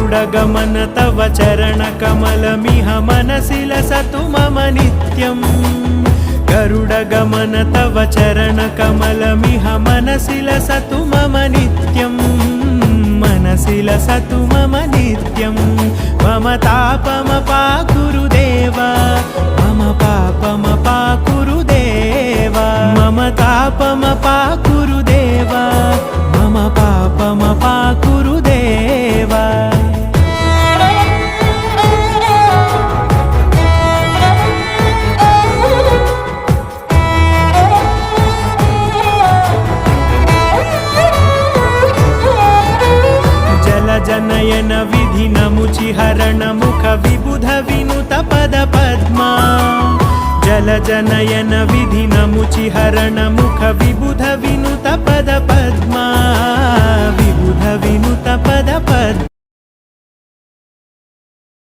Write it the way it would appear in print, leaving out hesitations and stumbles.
गरुडगमन तव चरणकमलमिह मनसि लसतु मम नित्यम् गरुडगमन तव चरणकमलमिह मनसि लसतु मम नित्यम् मनसि लसतु मम नित्यम् मम तापमपाकुरु देव मम पापमपाकुरु देव मम तापमपाकुरु देव मम पापमपाकुरु देव जनयन विधिनमुचिहरण मुख विबुध विनुत पद पद्मा जल जनयन विधिनमुचिहरण मुख विबुध विनुत पद पद्मा विबुध विनुत पद पद्मा